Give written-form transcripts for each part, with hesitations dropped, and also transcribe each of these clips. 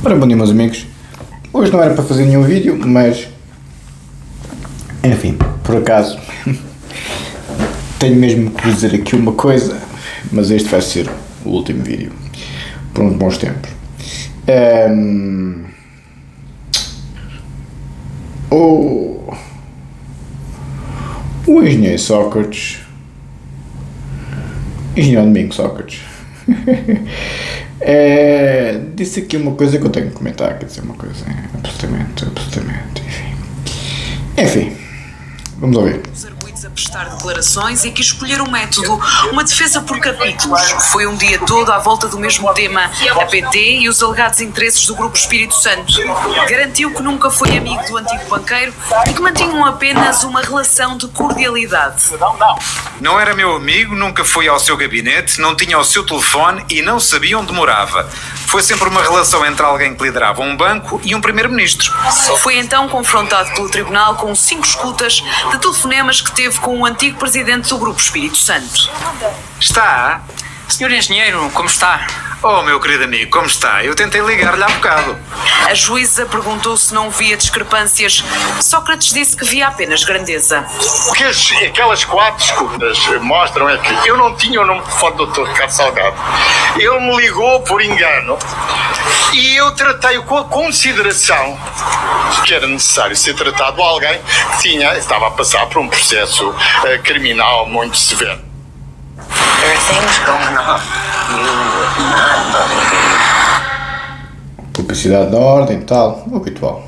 Ora, bom dia, meus amigos. Hoje não era para fazer nenhum vídeo, mas enfim, por acaso tenho mesmo que vos dizer aqui uma coisa, mas este vai ser o último vídeo por uns bons tempos. O engenheiro Sócrates, engenheiro Domingos Sócrates, disse aqui uma coisa que eu tenho que comentar, quer dizer, uma coisa absolutamente, enfim, vamos ouvir. Os arguidos a prestar declarações e quis escolher um método, uma defesa por capítulos. Foi um dia todo à volta do mesmo tema, a PT e os alegados interesses do Grupo Espírito Santo. Garantiu que nunca foi amigo do antigo banqueiro e que mantinham apenas uma relação de cordialidade. Não era meu amigo, nunca fui ao seu gabinete, não tinha o seu telefone e não sabia onde morava. Foi sempre uma relação entre alguém que liderava um banco e um primeiro-ministro. Foi então confrontado pelo tribunal com 5 escutas de telefonemas que teve com o antigo presidente do Grupo Espírito Santo. Está? Senhor engenheiro, como está? Oh, meu querido amigo, como está? Eu tentei ligar-lhe há bocado. A juíza perguntou se não via discrepâncias. Sócrates disse que via apenas grandeza. O que aquelas 4 escutas mostram é que eu não tinha o número de telefone do Dr. Ricardo Salgado. Ele me ligou por engano e eu tratei-o com a consideração que era necessário ser tratado alguém que estava a passar por um processo criminal muito severo. There are things going on you would not believe. Publicidade da ordem e tal, o habitual.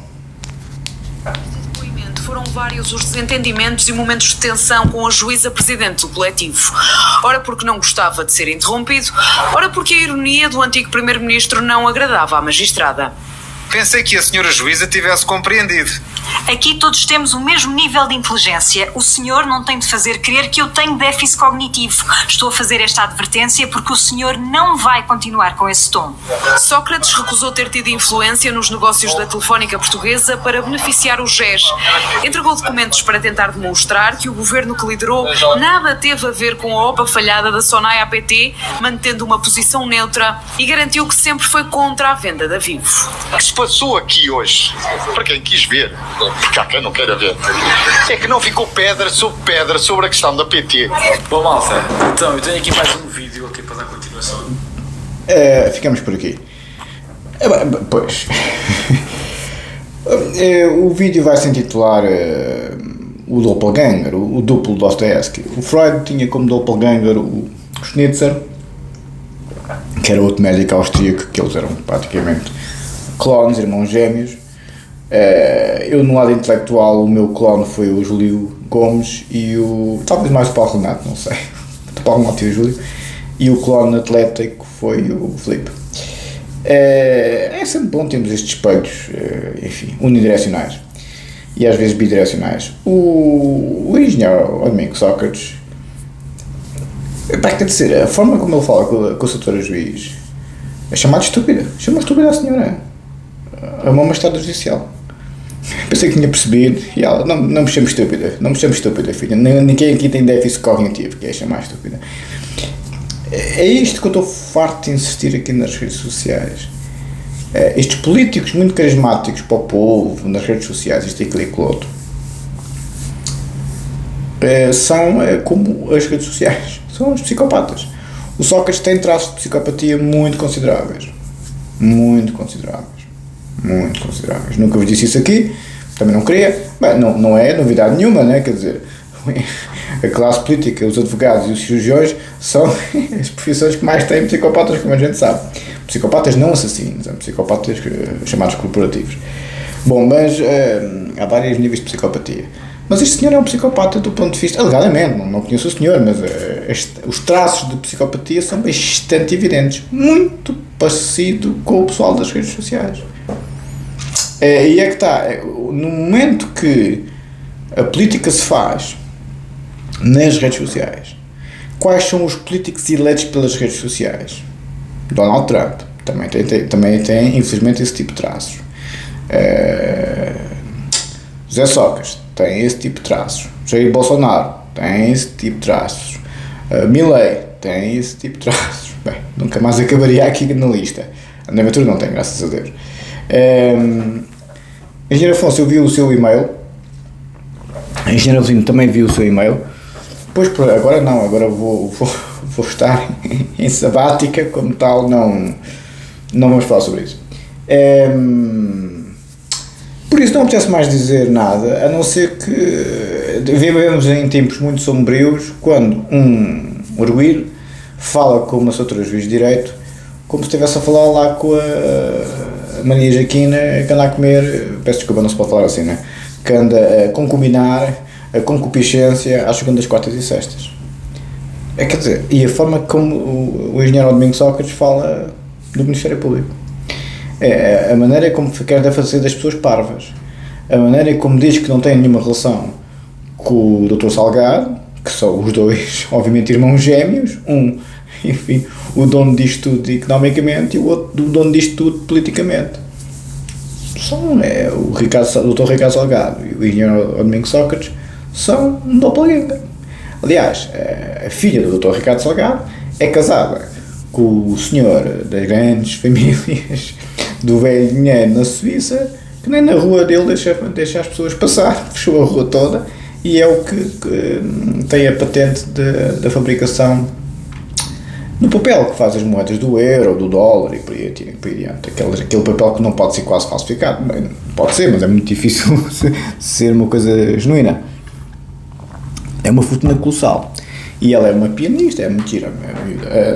Foram vários os desentendimentos e momentos de tensão com a juíza presidente do coletivo. Ora porque não gostava de ser interrompido, ora porque a ironia do antigo primeiro-ministro não agradava à magistrada. Pensei que a senhora juíza tivesse compreendido. Aqui todos temos o mesmo nível de inteligência. O senhor não tem de fazer crer que eu tenho déficit cognitivo. Estou a fazer esta advertência porque o senhor não vai continuar com esse tom. Sócrates recusou ter tido influência nos negócios da Telefónica Portuguesa para beneficiar o GES. Entregou documentos para tentar demonstrar que o governo que liderou nada teve a ver com a OPA falhada da Sonai APT, mantendo uma posição neutra, e garantiu que sempre foi contra a venda da Vivo. O que se passou aqui hoje, para quem quis ver, porque há quem não queira ver, é que não ficou pedra sobre a questão da PT. Bom, malta, então eu tenho aqui mais um vídeo aqui para dar continuação. Ficamos por aqui. Pois. O vídeo vai se intitular o Doppelganger, o duplo Dostoevsky. O Freud tinha como Doppelganger o Schnitzer, que era outro médico austríaco, que eles eram praticamente clones, irmãos gêmeos. Eu, no lado intelectual, o meu clone foi o Júlio Gomes e talvez mais o Paulo Renato, não sei, o Paulo Renato e o Júlio, e o clone atlético foi o Filipe. É sempre bom termos estes espelhos, enfim, unidirecionais e às vezes bidirecionais. O engenheiro Domingos Sócrates, quer dizer, a forma como ele fala com a doutora juiz é chamada estúpida. Chama estúpida a senhora, a uma magistrada judicial. Pensei que tinha percebido e ela, não me chame estúpida, filha, ninguém aqui tem déficit cognitivo, que é chamar estúpida. É isto que eu estou farto de insistir aqui nas redes sociais. Estes políticos muito carismáticos para o povo, nas redes sociais, isto e aquilo e aquilo outro, são como as redes sociais, são os psicopatas. O Sócrates tem traços de psicopatia muito consideráveis. Nunca vos disse isso aqui, também não queria. Bem, não é novidade nenhuma, né? Quer dizer, a classe política, os advogados e os cirurgiões são as profissões que mais têm psicopatas, como a gente sabe. Psicopatas não assassinos, psicopatas chamados corporativos. Bom, mas há vários níveis de psicopatia. Mas este senhor é um psicopata do ponto de vista, alegadamente, não conheço o senhor, mas os traços de psicopatia são bastante evidentes, muito parecido com o pessoal das redes sociais. E é que está, no momento que a política se faz nas redes sociais, quais são os políticos eleitos pelas redes sociais? Donald Trump também tem infelizmente esse tipo de traços. José Sócrates tem esse tipo de traços. Jair Bolsonaro tem esse tipo de traços. Milei tem esse tipo de traços. Bem, nunca mais acabaria aqui na lista. André Ventura não tem, graças a Deus. Engenheiro Afonso, eu vi o seu e-mail. Engenheiro Avelino também viu o seu e-mail. Pois, agora não, agora vou estar em sabática, como tal, não vamos falar sobre isso. Por isso não apetece mais dizer nada, a não ser que vivemos em tempos muito sombrios, quando um arguido fala com uma doutora juiz de direito, como se estivesse a falar lá com a Maria Jaquina, que anda a comer, peço desculpa, não se pode falar assim, né? Que anda a concubinar, a concupiscência às segundas, quartas e sextas. Quer dizer, e a forma como o engenheiro Domingos Sócrates fala do Ministério Público. A maneira como quer fazer das pessoas parvas. A maneira como diz que não tem nenhuma relação com o Dr. Salgado, que são os dois, obviamente, irmãos gêmeos, enfim, o dono disto tudo economicamente e o outro o dono disto tudo politicamente. São, o Dr. Ricardo Salgado e o engenheiro Domingos Sócrates são um doppelganger. Aliás, a filha do Dr. Ricardo Salgado é casada com o senhor das grandes famílias do velho dinheiro na Suíça, que nem na rua dele deixa as pessoas passar, fechou a rua toda, e é o que tem a patente da fabricação do papel que faz as moedas do euro, do dólar e por aí adiante. Aquele papel que não pode ser quase falsificado. Bem, pode ser, mas é muito difícil ser uma coisa genuína. É uma fortuna colossal. E ela é uma pianista, é muito gira.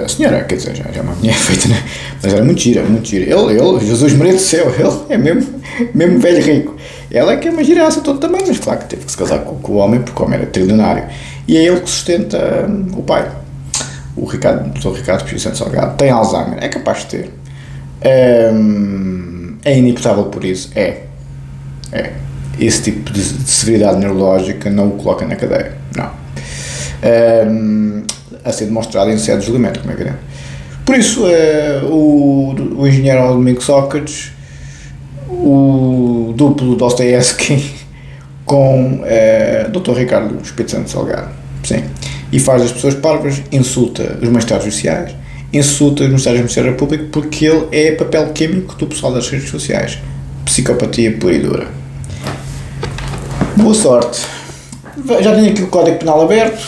A senhora, quer dizer, já é uma mulher feita, né? Mas era muito gira, muito gira. Ele, Jesus Maria do Céu, ele é mesmo velho rico. Ela é que é uma giraça todo também, mas claro que teve que se casar com o homem, porque o homem era trilionário. E é ele que sustenta o pai. O Dr. Ricardo Pio Santos Salgado tem Alzheimer, é capaz de ter. É inimputável por isso, é. Esse tipo de severidade neurológica não o coloca na cadeia, não. A ser demonstrado em sede de julgamento, como é evidente. Por isso, o engenheiro Domingos Sócrates, o duplo Dostoiévski com Dr. Ricardo Espírito Santo Salgado, sim, e faz as pessoas parvas, insulta os magistrados judiciais, insulta os ministérios do Ministério Público, porque ele é papel químico do pessoal das redes sociais, psicopatia pura e dura. Boa sorte. Já tenho aqui o Código Penal aberto.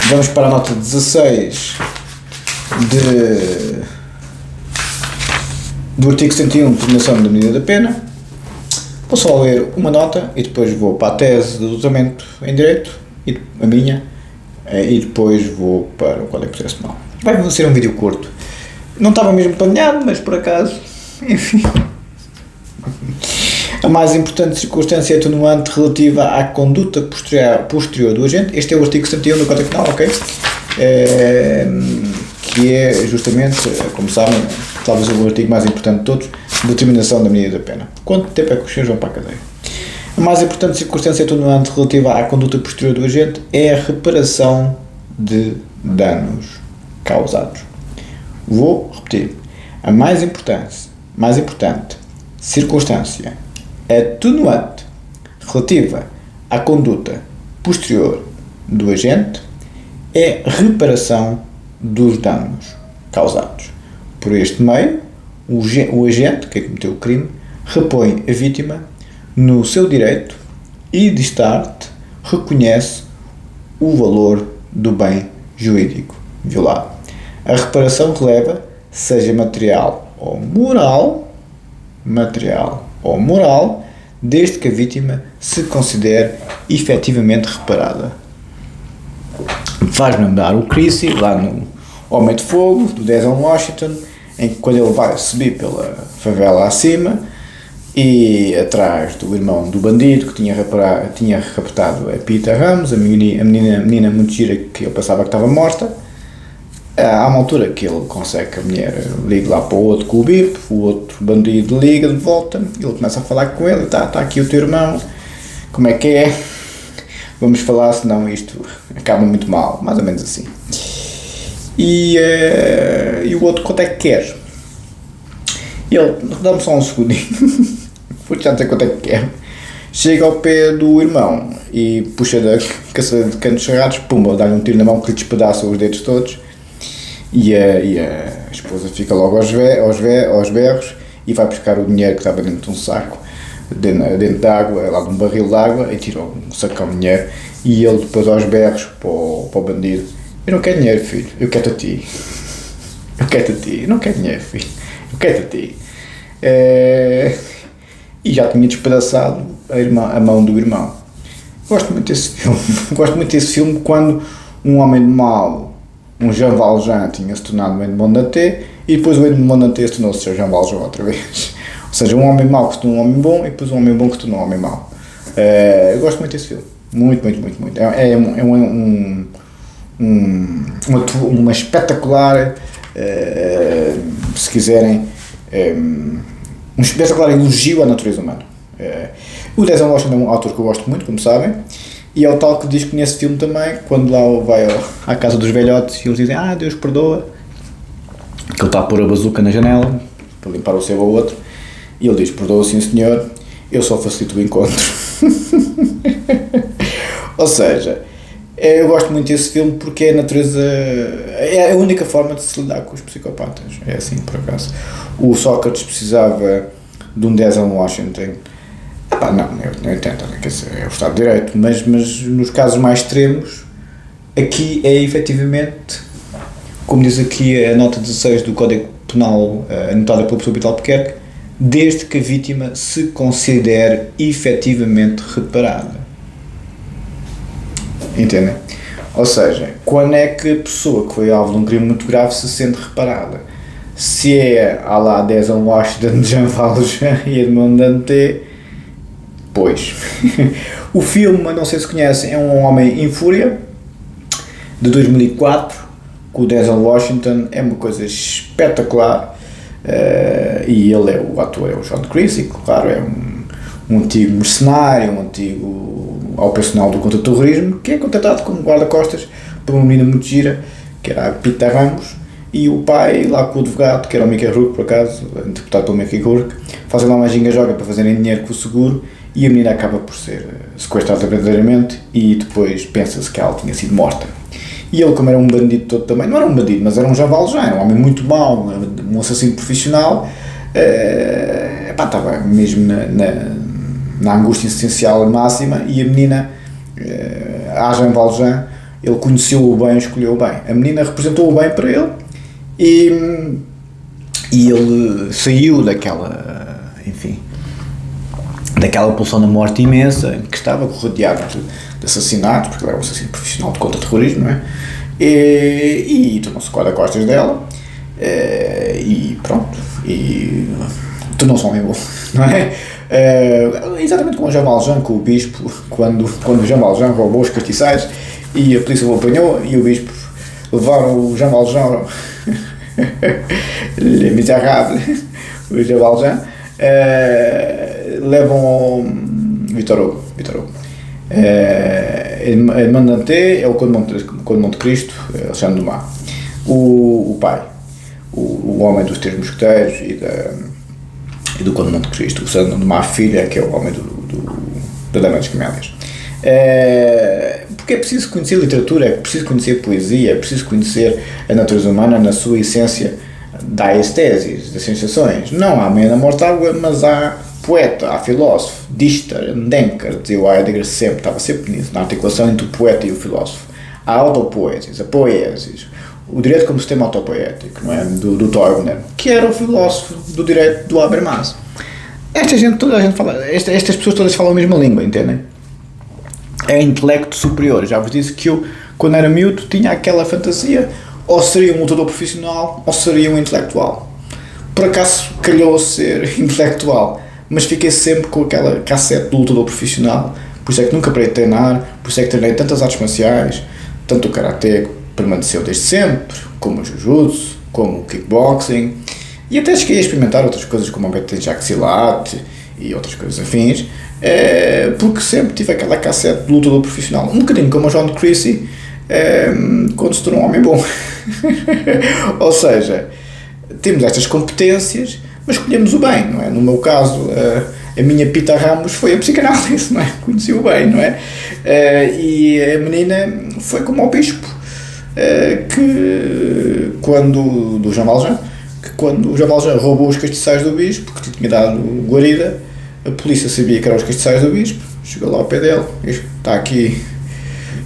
Vamos para a nota 16 do artigo 101 de determinação da medida da pena. Vou só ler uma nota e depois vou para a tese de doutoramento em Direito, a minha, e depois vou para o Código de Processo Penal. Vai ser um vídeo curto. Não estava mesmo planeado, mas por acaso, enfim. A mais importante circunstância atenuante relativa à conduta posterior do agente, este é o artigo 71 do Código Penal, ok? Que é justamente, como sabem, talvez o artigo mais importante de todos, determinação da medida da pena. Quanto tempo é que os senhores vão para a cadeia? A mais importante circunstância atenuante relativa à conduta posterior do agente é a reparação de danos causados. Vou repetir. A mais importante circunstância atenuante relativa à conduta posterior do agente é reparação dos danos causados. Por este meio, o agente que cometeu o crime repõe a vítima no seu direito e, de start, reconhece o valor do bem jurídico violado. A reparação releva, seja material ou moral, desde que a vítima se considere efetivamente reparada. Faz-me lembrar o Chrissy, lá no Homem de Fogo, do Denzel Washington, em que quando ele vai subir pela favela acima e atrás do irmão do bandido que tinha raptado a Pita Ramos, a menina muito gira que ele pensava que estava morta. Há uma altura que ele consegue que a mulher ligue lá para o outro com o bip, o outro bandido liga de volta, ele começa a falar com ele, está aqui o teu irmão, como é que é? Vamos falar, senão isto acaba muito mal, mais ou menos assim. E o outro, quanto é que quer? Ele, dá-me só um segundinho, vou já dizer quanto é que quer. Chega ao pé do irmão e puxa da caçadeira de cantos cerrados, pumba, dá-lhe um tiro na mão que lhe despedaça os dedos todos. E a A esposa fica logo aos berros e vai buscar o dinheiro que estava dentro de um saco, dentro de água, lá de um barril de água, e tira um sacão de dinheiro, e ele depois aos berros para o bandido: eu não quero dinheiro, filho, eu quero-te a ti. Eu quero-te a ti, eu não quero dinheiro, filho, eu quero-te a ti. E já tinha despedaçado a mão do irmão. Gosto muito desse filme. Gosto muito desse filme quando um homem de mau, um Jean Valjean, tinha se tornado um Edmond Dantès, e depois o Edmond Dantès tornou-se Jean Valjean outra vez. Ou seja, um homem mau que se tornou um homem bom, e depois um homem bom que se tornou um homem mau. Eu gosto muito desse filme. Muito, muito, muito, muito. É uma espetacular, se quiserem, um espetacular elogio à natureza humana. O Denzel Washington é um autor que eu gosto muito, como sabem, e é o tal que diz que nesse filme também, quando lá vai à casa dos velhotes e eles dizem: Deus perdoa, que ele está a pôr a bazuca na janela para limpar o sebo ao outro, e ele diz: perdoa sim senhor, eu só facilito o encontro. Ou seja, eu gosto muito desse filme porque a natureza é a única forma de se lidar com os psicopatas. É assim, por acaso. O Sócrates precisava de um Denzel Washington. Não entendo, quer dizer, é o Estado de Direito, mas nos casos mais extremos, aqui é efetivamente, como diz aqui a nota 16 do Código Penal, anotada pelo professor Vital Albuquerque, desde que a vítima se considere efetivamente reparada. Entendem? Ou seja, quando é que a pessoa que foi alvo de um crime muito grave se sente reparada? Se é à lá Denzel Washington, Jean Valjean e Edmond Dantès, pois. O filme, não sei se conhecem, é Um Homem em Fúria, de 2004, com o Denzel Washington. É uma coisa espetacular, e ele é o ator, é o John Creasy, claro, é um antigo mercenário, um antigo operacional do contra-terrorismo, que é contratado como guarda-costas por uma menina muito gira, que era a Pita Ramos, e o pai, lá com o advogado, que era o Mickey Rourke, por acaso, interpretado pelo Mickey Rourke, fazem lá uma ginga-joga para fazerem dinheiro com o seguro, e a menina acaba por ser sequestrada verdadeiramente, e depois pensa-se que ela tinha sido morta. E ele, como era um bandido todo também, não era um bandido, mas era um Jean Valjean, era um homem muito mau, um assassino profissional, estava mesmo na angústia existencial máxima, e a menina, a Jean Valjean, ele conheceu-o bem, escolheu-o bem. A menina representou-o bem para ele, e ele saiu daquela, enfim, daquela pulsão da morte imensa, em que estava rodeado de assassinatos, porque ele era um assassino profissional de contra-terrorismo, não é? E tornou-se guarda-costas dela, e pronto, e tornou-se um homem bom, não é? Exatamente como o Jean Valjean, com o bispo, quando o Jean Valjean roubou os castiçais e a polícia o apanhou, e o bispo levaram o Jean Valjean, Le Misérables, o Jean Valjean, levam ao Victor Hugo. Edmond Dantès é o Conde de Monte Cristo, Alexandre Dumas. O pai, o homem dos Três Mosqueteiros e do Conde de Monte Cristo. O Alexandre Dumas filha, que é o homem da Dama das Camélias. Porque é preciso conhecer literatura, é preciso conhecer poesia, é preciso conhecer a natureza humana na sua essência da esteses, das sensações. Não há meia na mortágua, mas há poeta, há filósofo. Dichter, Denker, dizia o Heidegger sempre, estava sempre nisso, na articulação entre o poeta e o filósofo. Há autopoésis, a poésis, o direito como sistema autopoético, não é? do Torbner, que era o filósofo do direito do Habermas. Toda a gente fala, estas pessoas todas falam a mesma língua, entendem? É intelecto superior. Já vos disse que eu, quando era miúdo, tinha aquela fantasia: ou seria um lutador profissional, ou seria um intelectual. Por acaso calhou ser intelectual, mas fiquei sempre com aquela cassete do lutador profissional. Por isso é que nunca parei de treinar, por isso é que treinei tantas artes marciais, tanto o Karate permaneceu desde sempre, como o Jiu-Jitsu, como o Kickboxing, e até cheguei a experimentar outras coisas como o Benjac Silat e outras coisas afins, porque sempre tive aquela cassete do lutador profissional, um bocadinho como o John Creasy, quando se tornou um homem bom. Ou seja, temos estas competências, mas escolhemos o bem, não é? No meu caso, a minha Pita Ramos foi a psicanálise, não é? Conheci-o bem, não é? E a menina foi como ao bispo, do Jean Valjean, que quando o Jean Valjean roubou os castiçais do bispo, que lhe tinha dado guarida, a polícia sabia que eram os castiçais do bispo, chegou lá ao pé dele, está aqui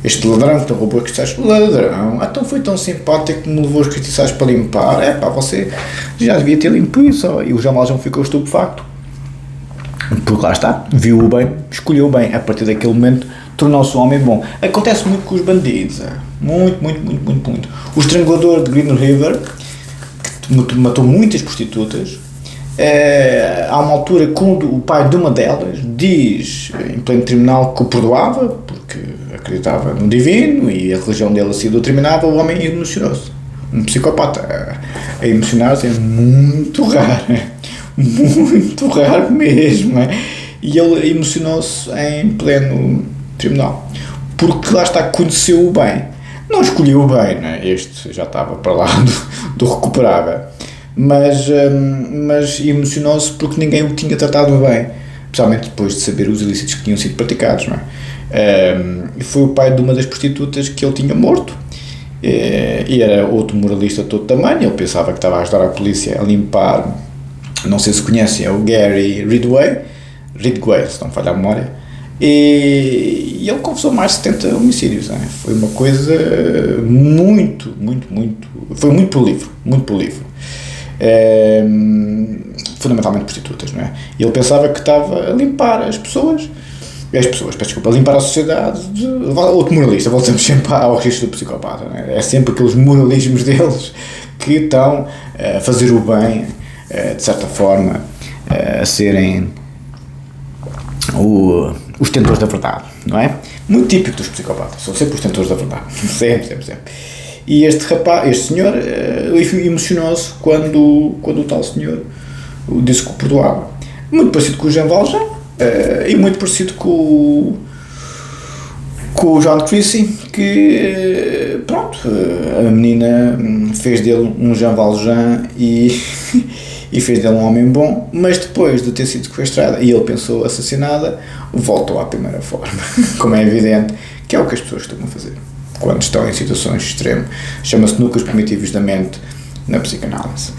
este ladrão que roubou os castiçais. Ladrão? Então foi tão simpático que me levou os castiçais para limpar. Você já devia ter limpo isso. E o Jean Valjean ficou estupefacto, porque lá está, viu o bem, escolheu o bem. A partir daquele momento tornou-se um homem bom. Acontece muito com os bandidos, muito. O estrangulador de Green River, que matou muitas prostitutas, há uma altura quando o pai de uma delas diz em pleno tribunal que o perdoava porque acreditava no divino e a religião dele assim o determinava, o homem emocionou-se. Um psicopata a emocionar-se é muito raro mesmo, e ele emocionou-se em pleno tribunal porque lá está, conheceu o bem, não escolheu o bem, este já estava para lá do recuperável, mas emocionou-se porque ninguém o tinha tratado bem, especialmente depois de saber os ilícitos que tinham sido praticados, e foi o pai de uma das prostitutas que ele tinha morto, e era outro moralista de todo tamanho. Ele pensava que estava a ajudar a polícia a limpar, não sei se conhecem, é o Gary Ridgway, se não me falha a memória, e ele confessou mais de 70 homicídios, foi uma coisa foi muito prolífero, fundamentalmente prostitutas, e ele pensava que estava a limpar a limpar a sociedade outro moralista. Voltamos sempre ao registro do psicopata, é sempre aqueles moralismos deles que estão a fazer o bem, de certa forma, a serem os tentores da verdade, não é? Muito típico dos psicopatas, são sempre os tentores da verdade, sempre. E este senhor emocionou-se quando o tal senhor disse que o perdoava. Muito parecido com o Jean Valjean, e muito parecido com o John Creasy, que a menina fez dele um Jean Valjean e fez dele um homem bom, mas depois de ter sido sequestrada e ele pensou assassinada, voltou à primeira forma, como é evidente, que é o que as pessoas costumam fazer quando estão em situações extremas. Chama-se núcleos primitivos da mente na psicanálise.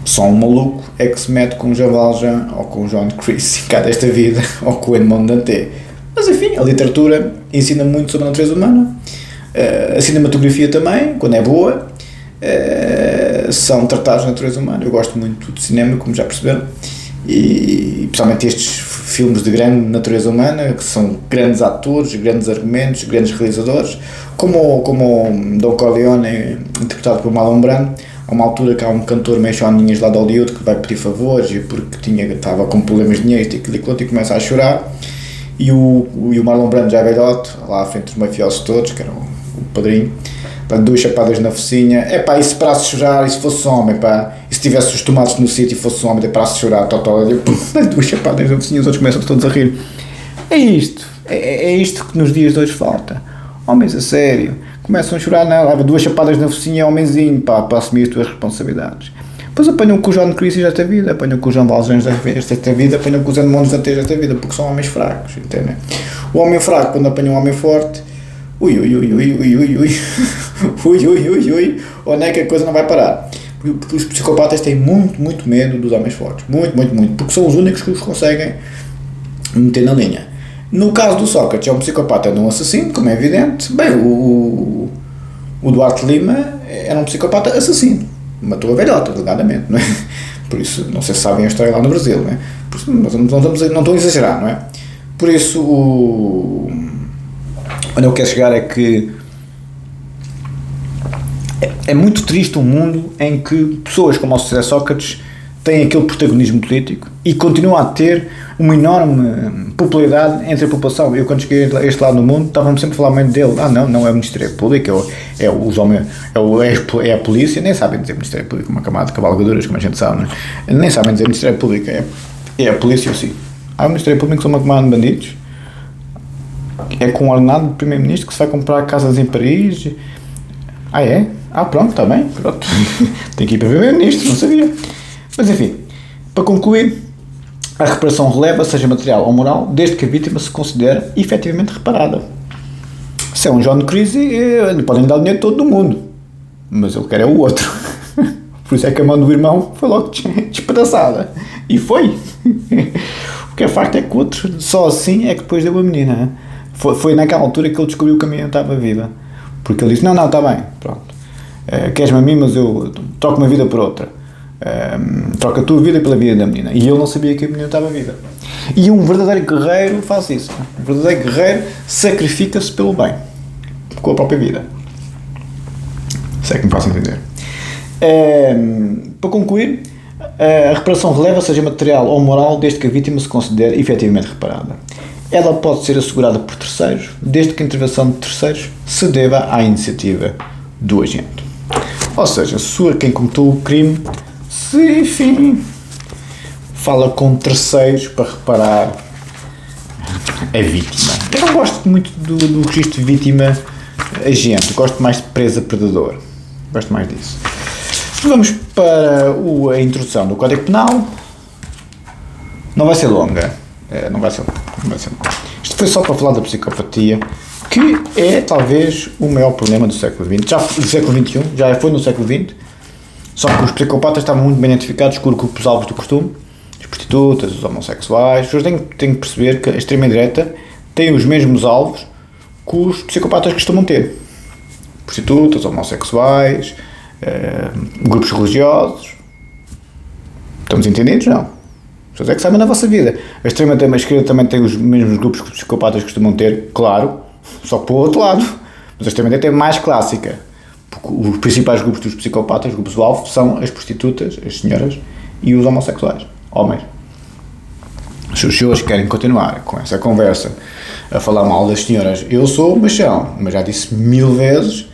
Só um maluco é que se mete com o Jean Valjean ou com o John Creasy cá desta vida, ou com o Edmond Dantès. Mas enfim, a literatura ensina muito sobre a natureza humana, a cinematografia também, quando é boa, são tratados de natureza humana. Eu gosto muito de cinema, como já perceberam, e principalmente estes filmes de grande natureza humana, que são grandes atores, grandes argumentos, grandes realizadores, como Don Corleone, interpretado por Marlon Brando. A uma altura que há um cantor meio choninhas lá de Hollywood que vai pedir favores porque estava com problemas de dinheiro e começa a chorar, e o Marlon Brando já é velhote, lá à frente dos mafiosos todos, que era o padrinho, dá-lhe 2 chapadas na focinha. E se parasse de chorar, e se fosse homem, e se tivesse os tomates no sítio e fosse homem, parasse de chorar, dá-lhe 2 chapadas na focinha, os outros começam todos a rir. É isto que nos dias de hoje falta. Homens a sério, começam a chorar, leva 2 chapadas na focinha, homenzinho, para assumir as tuas responsabilidades. Depois apanham com o John Creasy desta vida, apanham com o Jean Valjean desta vida, apanham com os Edmond Dantès desta vida, porque são homens fracos, entendem? O homem fraco, quando apanha um homem forte, ui, onde é que a coisa não vai parar? Porque os psicopatas têm muito medo dos homens fortes, muito, porque são os únicos que os conseguem meter na linha. No caso do Sócrates, é um psicopata, não um assassino, como é evidente. Bem, o Duarte Lima era um psicopata assassino, matou a velhota, alegadamente, não é? Por isso, não sei se sabem a história lá no Brasil, não é? Por isso, não estou a exagerar, não é? Por isso, onde eu quero chegar é que é muito triste um mundo em que pessoas como o José Sócrates têm aquele protagonismo político e continuam a ter uma enorme popularidade entre a população. Eu, quando cheguei a este lado do mundo, estava-me sempre a falar muito dele. Não é o Ministério Público, é a polícia. Nem sabem dizer Ministério Público, uma camada de cavalgaduras, como a gente sabe, não é? Nem sabem dizer Ministério Público, é a polícia, sim. Há o Ministério Público, que são uma camada de bandidos, é com o ordenado do Primeiro-Ministro que se vai comprar casas em Paris. É? Pronto, está bem, pronto. Tem que ir para ver o Primeiro-Ministro, não sabia. Mas enfim, para concluir, a reparação releva, seja material ou moral, desde que a vítima se considere efetivamente reparada. Se é um John Creasy, podem dar o dinheiro todo do mundo, mas ele quer é o outro. Por isso é que a mão do irmão foi logo despedaçada. E foi. O que é facto é que o outro, só assim, é que depois deu a menina. Foi naquela altura que ele descobriu que a menina estava viva. Porque ele disse, não, está bem, pronto. Queres-me a mim, mas eu troco uma vida por outra. Troca a tua vida pela vida da menina. E ele não sabia que a menina estava viva. E um verdadeiro guerreiro faz isso. Um verdadeiro guerreiro sacrifica-se pelo bem. Com a própria vida. Se é que me faço entender. Para concluir, a reparação releva, seja material ou moral, desde que a vítima se considere efetivamente reparada. Ela pode ser assegurada por terceiros, desde que a intervenção de terceiros se deva à iniciativa do agente. Ou seja, se quem cometeu o crime, se, enfim, fala com terceiros para reparar a vítima. Eu não gosto muito do registro de vítima-agente, gosto mais de presa-predador. Gosto mais disso. Vamos para a introdução do Código Penal. Não vai ser longa. Não vai ser longa. Isto foi só para falar da psicopatia, que é talvez o maior problema do século XX. Já do século XXI, já foi no século XX. Só que os psicopatas estavam muito bem identificados com os grupos alvos do costume. As prostitutas, os homossexuais. As pessoas têm que perceber que a extrema-direita tem os mesmos alvos que os psicopatas costumam ter. Prostitutas, homossexuais, grupos religiosos. Estamos entendidos? Não. Vocês é que sabem na vossa vida. A extrema-esquerda também tem os mesmos grupos que os psicopatas costumam ter, claro, só que para o outro lado. Mas a extrema-direita é mais clássica. Porque os principais grupos dos psicopatas, os grupos do alvo, são as prostitutas, as senhoras, e os homossexuais, homens. Se os senhores querem continuar com essa conversa a falar mal das senhoras, eu sou machão, mas já disse 1000 vezes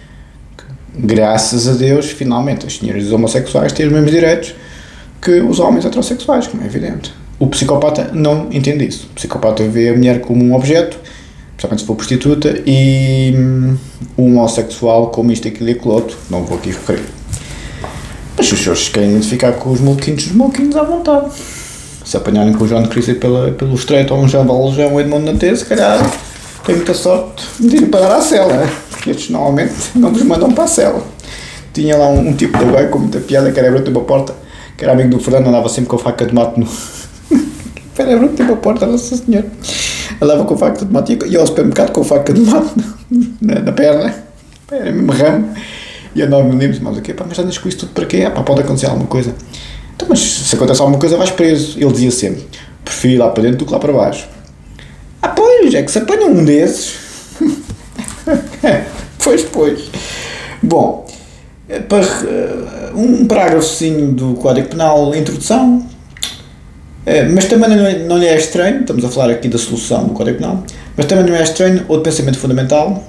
que, graças a Deus, finalmente as senhoras e os homossexuais têm os mesmos direitos que os homens heterossexuais, como é evidente. O psicopata não entende isso. O psicopata vê a mulher como um objeto, principalmente se for prostituta, e o homossexual como isto, aquilo e aquilo outro. Não vou aqui referir. Mas se os senhores querem identificar com os maluquinhos à vontade. Se apanharem com o John Creasy pelo estreito ou um Jean Valjean ou Edmond Dantes, se calhar tem muita sorte de ir parar à cela, porque estes normalmente não vos mandam para a cela. Tinha lá um tipo de gajo com muita piada que era abrir uma porta, que era amigo do Fernando, andava sempre com a faca de mate no... Era abrir uma porta, nossa senhora. Andava com a faca de mate e ia ao supermercado com a faca de mate na perna, era mesmo ramo, e andava me lembro, mas aqui, mas andas com isso tudo para quê? Pode acontecer alguma coisa. Então, mas se acontece alguma coisa vais preso. Ele dizia sempre, prefiro ir lá para dentro do que lá para baixo. Pois, é que se apanha um desses. Pois. Bom, para um parágrafozinho do Código Penal, introdução, mas também não lhe é estranho, estamos a falar aqui da solução do Código Penal, mas também não é estranho outro pensamento fundamental,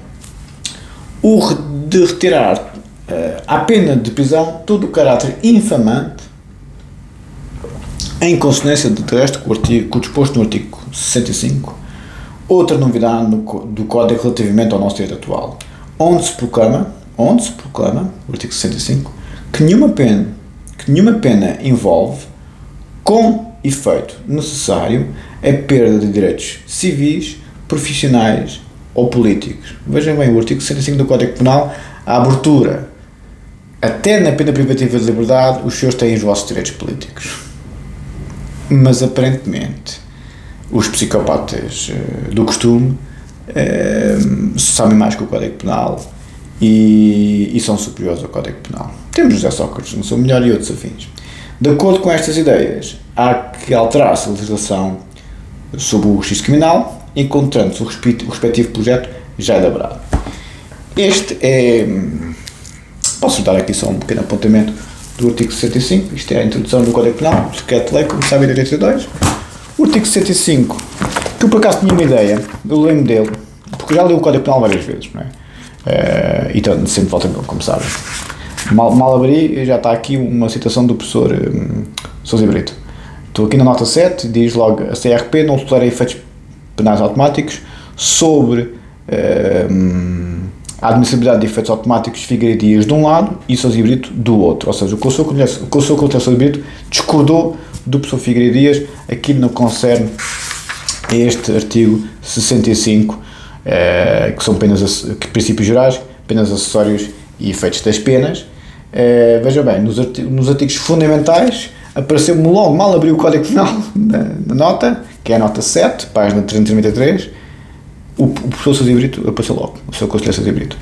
o de retirar à pena de prisão todo o caráter infamante, em consonância de resto com o disposto no artigo 65, outra novidade do Código relativamente ao nosso direito atual, onde se proclama, o artigo 65, que nenhuma pena envolve, com efeito necessário, a perda de direitos civis, profissionais ou políticos. Vejam bem, o artigo 65 do Código Penal, a abertura, até na pena privativa de liberdade, os senhores têm os vossos direitos políticos. Mas aparentemente os psicopatas do costume sabem mais que o Código Penal e são superiores ao Código Penal. Temos José Sócrates no seu melhor e outros afins. De acordo com estas ideias, há que alterar-se a legislação sobre o registro criminal, encontrando-se o respectivo projeto já elaborado. Este é... Posso dar aqui só um pequeno apontamento do artigo 65, isto é a introdução do Código Penal, decreto de lei, como sabem, de 82. O artigo 65, que eu por acaso tinha uma ideia, eu lembro dele, porque já li o Código Penal várias vezes, não é? E então, sempre volta nele, como sabem. Mal abri, já está aqui uma citação do professor Sousa Brito. Estou aqui na nota 7, diz logo, a CRP não tolera efeitos penais automáticos sobre a admissibilidade de efeitos automáticos de Figueiredo Dias de um lado e Sousa Brito do outro. Ou seja, o Conselho Sousa Brito discordou do professor Figueiredo Dias aqui no que concerne a este artigo 65 que são princípios gerais, penas acessórios e efeitos das penas. Veja bem, nos artigos fundamentais apareceu-me logo, mal abri o Código Penal da nota, que é a nota 7, página 393, o professor Sousa Brito apareceu logo, o seu conselheiro Sousa Brito.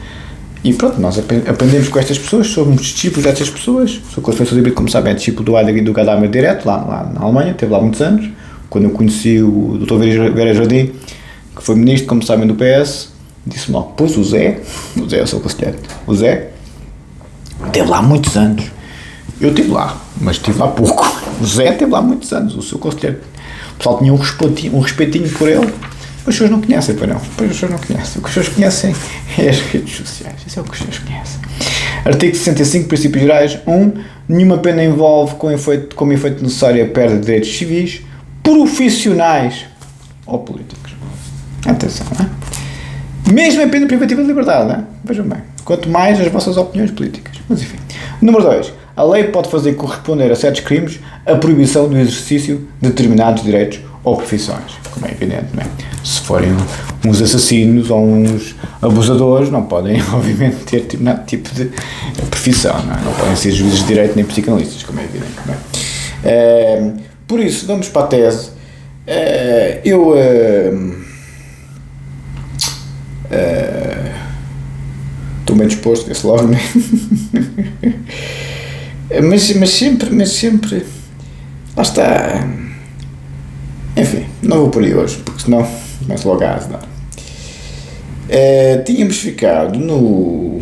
E pronto, nós aprendemos com estas pessoas, somos discípulos destas pessoas. O seu conselheiro Sousa Brito, como sabem, é discípulo do Heidegger e do Gadamer direto, lá na Alemanha, esteve lá muitos anos. Quando eu conheci o Dr. Vera Jardim, que foi ministro, como sabem, do PS, disse-me logo, pois o Zé, é o seu conselheiro, o Zé, esteve lá muitos anos. Eu estive lá, mas estive lá pouco. O Zé esteve lá muitos anos, o seu conselheiro. O pessoal tinha um respeitinho por ele. As pessoas não conhecem, pois não. As pessoas não conhecem. O que as pessoas conhecem é as redes sociais. Isso é o que as pessoas conhecem. Artigo 65, princípios gerais. 1. Nenhuma pena envolve como efeito necessário a perda de direitos civis, profissionais ou políticos. Atenção, não é? Mesmo a pena privativa de liberdade, não é? Vejam bem. Quanto mais as vossas opiniões políticas. Mas enfim. Número 2. A lei pode fazer corresponder a certos crimes a proibição do exercício de determinados direitos ou profissões. Como é evidente, não é? Se forem uns assassinos ou uns abusadores, não podem, obviamente, ter determinado tipo de profissão, não é? Não podem ser juízes de direito nem psicanalistas, como é evidente, não é? Por isso, vamos para a tese. Estou bem disposto, vê-se logo, não é? mas sempre, lá está. Enfim, não vou por aí hoje, porque senão começo logo a azedar. Tínhamos ficado no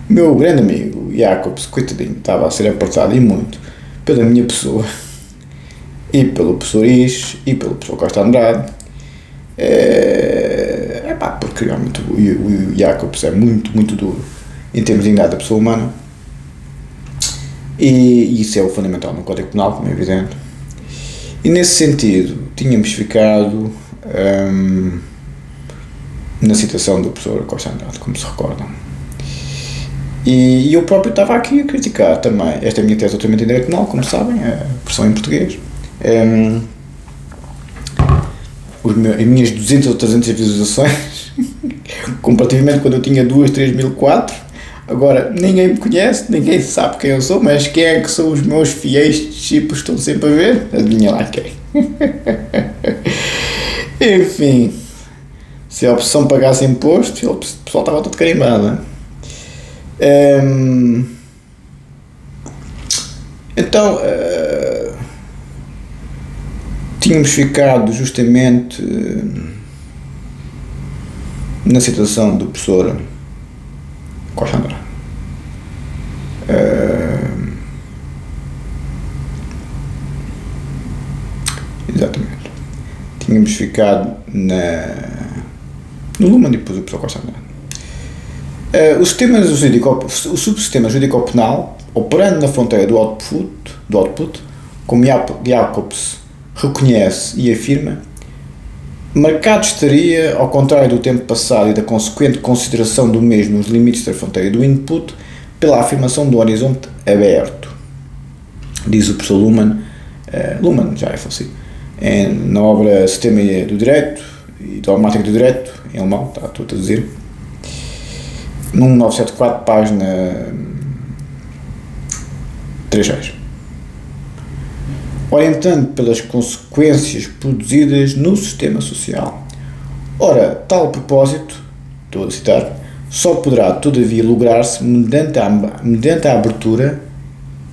meu grande amigo Jacobs, coitadinho, estava a ser apartado e muito pela minha pessoa, e pelo professor Is, e pelo professor Costa Andrade, porque realmente o Jacobs é muito duro em termos de dignidade da pessoa humana, e isso é o fundamental no Código Penal, como é evidente. E nesse sentido, tínhamos ficado na citação do professor Costa Andrade, como se recordam. E eu próprio estava aqui a criticar também. Esta é a minha tese doutoramento em Direito Penal, como sabem, a versão em português. As minhas 200 ou 300 visualizações, comparativamente quando eu tinha 2, 3 mil, 4. Agora, ninguém me conhece, ninguém sabe quem eu sou, mas quem é que são os meus fiéis discípulos que estão sempre a ver? Adivinha lá quem. Enfim, se a opção pagasse imposto, o pessoal estava todo carimbado, não é? Então, tínhamos ficado justamente na situação do professor Costa Andrade. Exatamente. Tínhamos ficado no Luhmann e depois o professor Costa Andrade. O subsistema jurídico-penal, operando na fronteira do output, como Jacobs reconhece e afirma, marcado estaria, ao contrário do tempo passado e da consequente consideração do mesmo nos limites da fronteira do input, pela afirmação do horizonte aberto. Diz o professor Luhmann, já é falecido, na obra Sistema do Direito e Dogmática do Direito, em alemão, estou a traduzir, num 974, página 36. Orientando pelas consequências produzidas no sistema social. Ora, tal propósito, estou a citar, só poderá, todavia, lograr-se mediante a abertura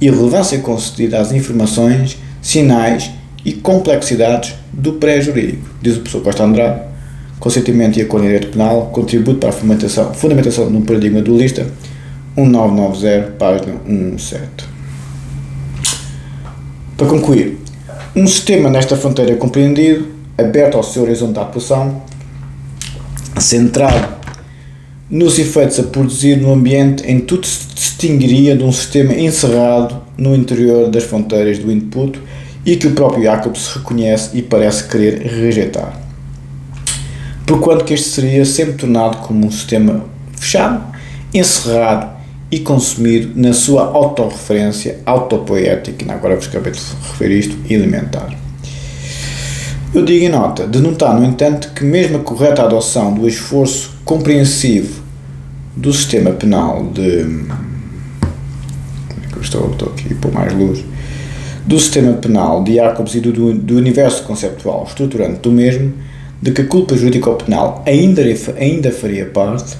e relevância concedida às informações, sinais e complexidades do pré-jurídico, diz o professor Costa Andrade, Consentimento e Acordo em Direito Penal, contributo para a fundamentação de um paradigma dualista, 1990, página 117. Para concluir, um sistema nesta fronteira compreendido, aberto ao seu horizonte de atuação, centrado nos efeitos a produzir no ambiente, em tudo se distinguiria de um sistema encerrado no interior das fronteiras do input e que o próprio Jacobs reconhece e parece querer rejeitar. Porquanto que este seria sempre tornado como um sistema fechado, encerrado e consumido na sua autorreferência, autopoética, agora vos acabei de referir isto, elementar. Eu digo em nota de notar, no entanto, que mesmo a correta adoção do esforço compreensivo do sistema penal de... Como é que eu estou aqui a pôr mais luz? Do sistema penal de Jacobs e do universo conceptual estruturante do mesmo, de que a culpa jurídico-penal ainda faria parte,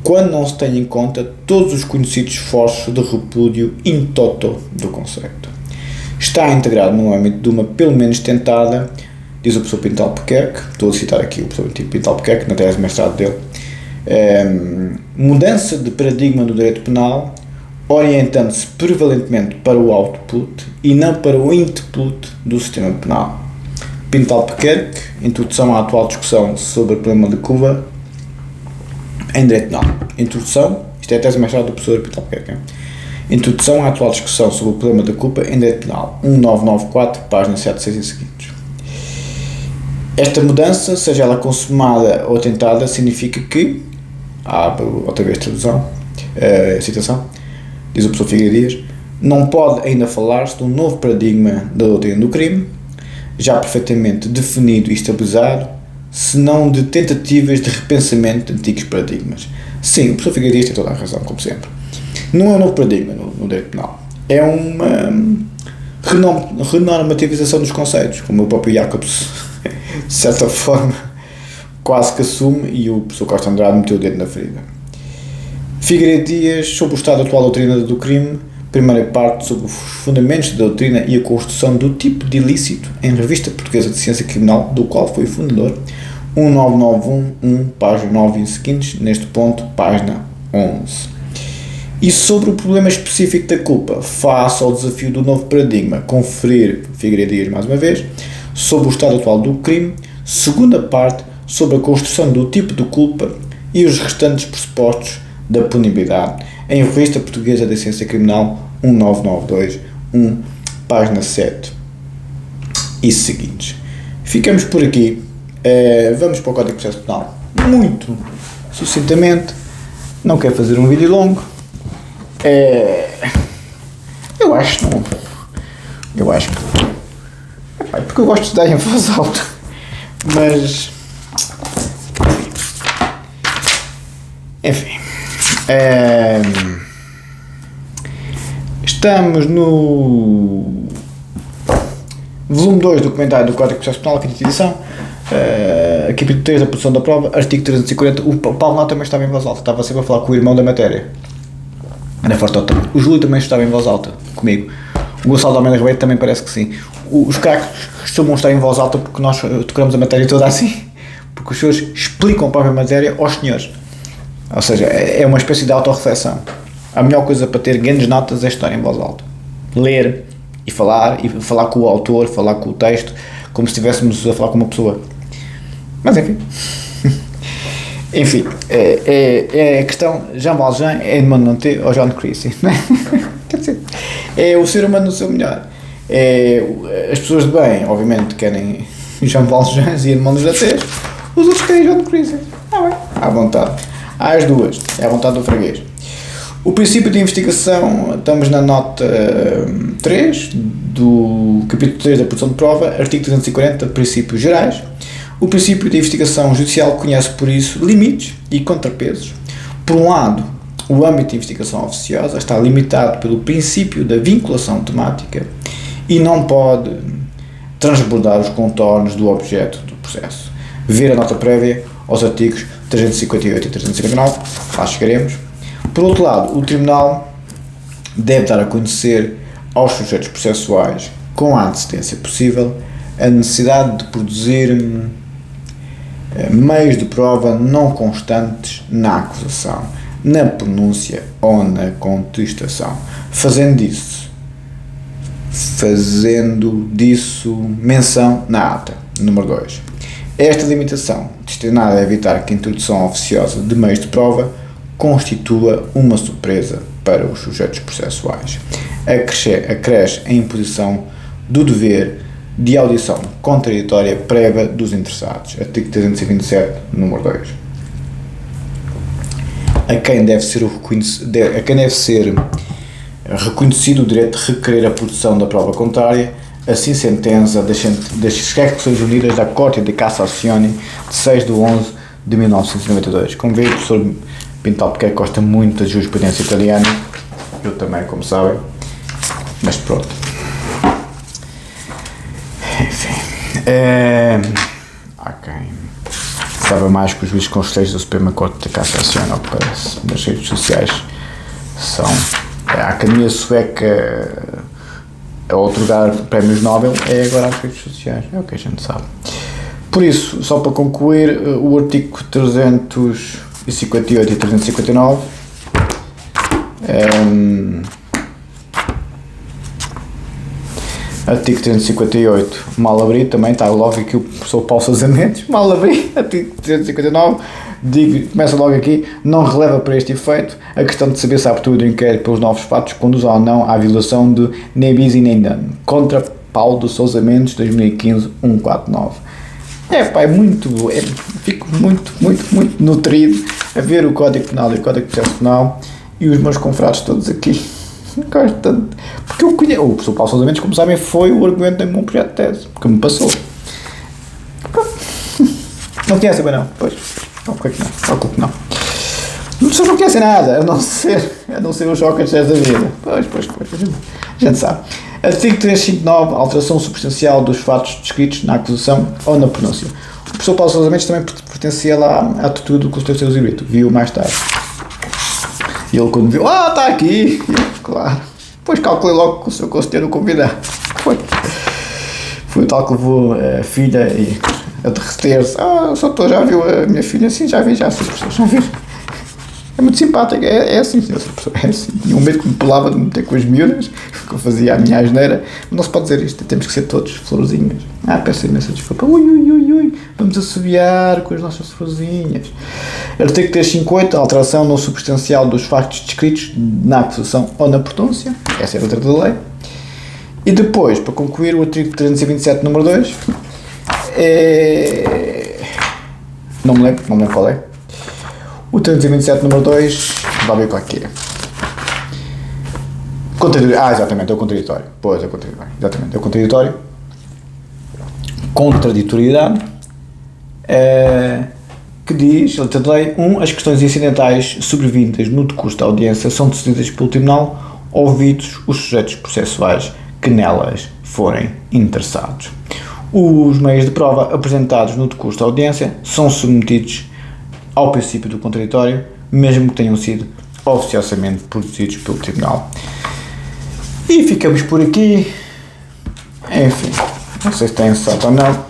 quando não se tem em conta todos os conhecidos esforços de repúdio in toto do conceito. Está integrado no âmbito de uma, pelo menos tentada, diz o professor Pinto Albuquerque, estou a citar aqui o professor Pinto Albuquerque, na tese de mestrado dele, mudança de paradigma do direito penal, orientando-se prevalentemente para o output e não para o input do sistema penal. Pinto Albuquerque, introdução à atual discussão sobre o problema de Cuba em direito penal. Introdução, isto é a tese de mestrado do professor Pinto Albuquerque. Introdução à atual discussão sobre o problema da culpa em direito penal, 1994, páginas 7, 6 e seguintes. Esta mudança, seja ela consumada ou tentada, significa que, outra vez tradução, citação, diz o professor Figueiredo Dias, não pode ainda falar-se de um novo paradigma da doutrina do crime, já perfeitamente definido e estabilizado, senão de tentativas de repensamento de antigos paradigmas. Sim, o professor Figueiredo Dias tem toda a razão, como sempre. Não é um novo paradigma no direito penal, é uma renormativização dos conceitos, como o próprio Jacobs, de certa forma, quase que assume, e o professor Costa Andrade meteu o dedo na ferida. Figueiredo Dias, sobre o estado atual da doutrina do crime, primeira parte sobre os fundamentos da doutrina e a construção do tipo de ilícito em Revista Portuguesa de Ciência Criminal, do qual foi fundador, 1991, página 9 e seguintes, neste ponto, página 11. E sobre o problema específico da culpa, face ao desafio do novo paradigma, conferir, Figueiredo Dias mais uma vez, sobre o estado atual do crime, segunda parte, sobre a construção do tipo de culpa e os restantes pressupostos da punibilidade, em Revista Portuguesa da Ciência Criminal, 1992, página 7 e seguintes. Ficamos por aqui. Vamos para o Código de Processo Penal muito sucintamente. Não quero fazer um vídeo longo. Eu acho que não. Eu acho que porque eu gosto de estudar em voz alta, mas enfim, estamos no volume 2 do comentário do Código de Processo Penal, quinta edição, capítulo 3 da produção da prova, artigo 340. O Paulo Ná também estava em voz alta, estava sempre a falar com o irmão da matéria, era forte. O Júlio também estava em voz alta comigo. O Gonçalo de Almeida Ribeiro também parece que sim. Os craques costumam estar em voz alta porque nós tocamos a matéria toda assim, porque os senhores explicam a própria matéria aos senhores. Ou seja, é uma espécie de autorreflexão. A melhor coisa para ter grandes notas é estar em voz alta. Ler e falar com o autor, falar com o texto, como se estivéssemos a falar com uma pessoa. Mas enfim. Enfim, é a questão, Jean Valjean é Edmond Nanté ou John Creasy, não é? Quer dizer, é o ser humano no seu melhor. As pessoas de bem, obviamente, querem Jean Valjean e Edmond Nanté, os outros querem John Creasy. Bem, à vontade. Há as duas, é à vontade do freguês. O princípio de investigação, estamos na nota 3 do capítulo 3 da produção de prova, artigo 340, princípios gerais. O princípio de investigação judicial conhece, por isso, limites e contrapesos. Por um lado, o âmbito de investigação oficiosa está limitado pelo princípio da vinculação temática e não pode transbordar os contornos do objeto do processo. Ver a nota prévia aos artigos 358 e 359, lá chegaremos. Por outro lado, o Tribunal deve dar a conhecer aos sujeitos processuais, com a antecedência possível, a necessidade de produzir meios de prova não constantes na acusação, na pronúncia ou na contestação, fazendo disso menção na ata. Número 2. Esta limitação, destinada a evitar que a introdução oficiosa de meios de prova constitua uma surpresa para os sujeitos processuais, acresce a imposição do dever de audição contraditória prévia dos interessados. Artigo 327, número 2. A quem deve ser reconhecido o direito de requerer a produção da prova contrária, assim sentença das Secções Unidas da Corte de Cassazione de 6 de 11 de 1992. Como vê, o professor Pinto Albuquerque gosta muito da jurisprudência italiana, eu também, como sabem, mas pronto. Enfim, ok. Sabe mais que os juízes conselheiros da Suprema Corte de Cassazione, ao que parece, nas redes sociais, são a Academia Sueca a outorgar prémios Nobel, é agora as redes sociais, é o que a gente sabe. Por isso, só para concluir, o artigo 358 e 359 artigo 358, mal abri, também está logo aqui o professor Paulo Sousa Mendes, mal abri, artigo 359, começa logo aqui, não releva para este efeito a questão de saber se a abertura do inquérito pelos novos fatos conduz ou não à violação de nem bis e nem dano, contra Paulo de Sousa Mendes, 2015, 149. Fico muito nutrido a ver o Código Penal e o Código de Processo Penal e os meus confrades todos aqui. Gosto tanto, porque o professor Paulo Sousa Mendes, como sabem, foi o argumento do meu projeto de tese, porque me passou. Não conhecem bem não? Pois, não, porque não, que não. As pessoas não conhecem nada, a não ser os jogos da vida. Pois, a gente sabe. Artigo 359, alteração substancial dos fatos descritos na acusação ou na pronúncia. O professor Paulo Sousa Mendes também pertencia lá à tortura do Conselho de Zirito, viu mais tarde. E ele quando viu, está aqui, claro. Depois calculei logo com o seu conselheiro convidar. Foi o tal que levou a filha a derreter-se. O doutor já viu a minha filha? Sim, já vi, professor, já vi. É muito simpática, é assim, senhor professor, é assim. Tinha um medo que me pelava de meter com as miúdas, que eu fazia a minha asneira. Não se pode dizer isto, temos que ser todos florzinhas. Peço imensa desculpa. Ui, vamos assobiar com as nossas florzinhas. Artigo 358, alteração não substancial dos factos descritos na acusação ou na pronúncia. Essa é a letra da lei. E depois, para concluir, o artigo 327, número 2, não me lembro qual é. O 327, número 2, vai ver qual é que é. Exatamente, é o contraditório. Pois, é o contraditório. Exatamente, é o contraditório. Contraditoriedade, que diz, a letra da lei, 1. As questões incidentais sobrevindas no decurso da audiência são decididas pelo tribunal, ouvidos os sujeitos processuais que nelas forem interessados. Os meios de prova apresentados no decurso da audiência são submetidos ao princípio do contraditório, mesmo que tenham sido oficiosamente produzidos pelo tribunal. E ficamos por aqui. Enfim, não sei se tem sorte ou não.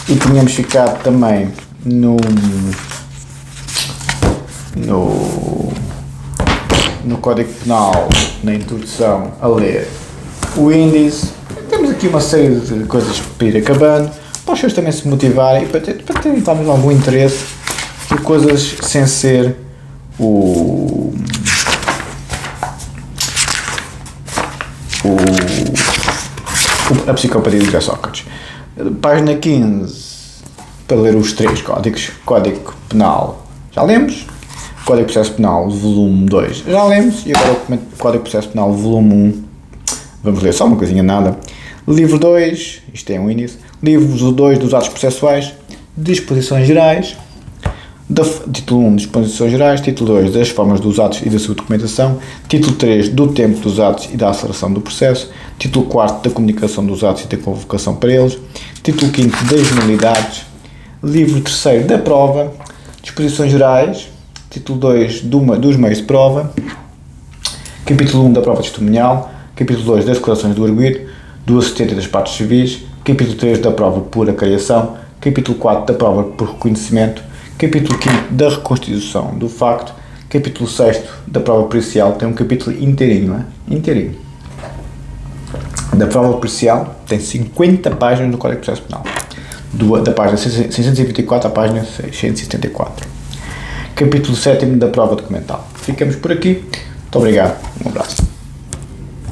E tínhamos ficado também no Código Penal, na introdução, a ler o índice. Temos aqui uma série de coisas para ir acabando, para os senhores também se motivarem e para terem talvez algum interesse por coisas sem ser a psicopatia de Sócrates. Página 15, para ler os 3 códigos. Código Penal, já lemos. Código de Processo Penal, volume 2, já lemos. E agora o Código de Processo Penal, volume 1, vamos ler só uma coisinha, nada. Livro 2, isto é um índice. Livro 2 dos atos processuais, disposições gerais. Título 1, disposições gerais. Título 2, das formas dos atos e da sua documentação. Título 3, do tempo dos atos e da aceleração do processo. Título 4, da comunicação dos atos e da convocação para eles. Título 5, das nulidades. Livro 3, da prova. Disposições gerais. Título 2, dos meios de prova. Capítulo 1, da prova testemunhal. Capítulo 2, das declarações do arguido, do assistente e das partes civis. Capítulo 3, da prova por acariação. Capítulo 4, da prova por reconhecimento. Capítulo 5, da reconstituição do facto. Capítulo 6, da prova pericial. Tem um capítulo inteirinho, não é? Inteirinho. Da prova pericial tem 50 páginas no Código de Processo Penal. Da página 624 à página 674. Capítulo 7 da prova documental. Ficamos por aqui. Muito obrigado. Um abraço.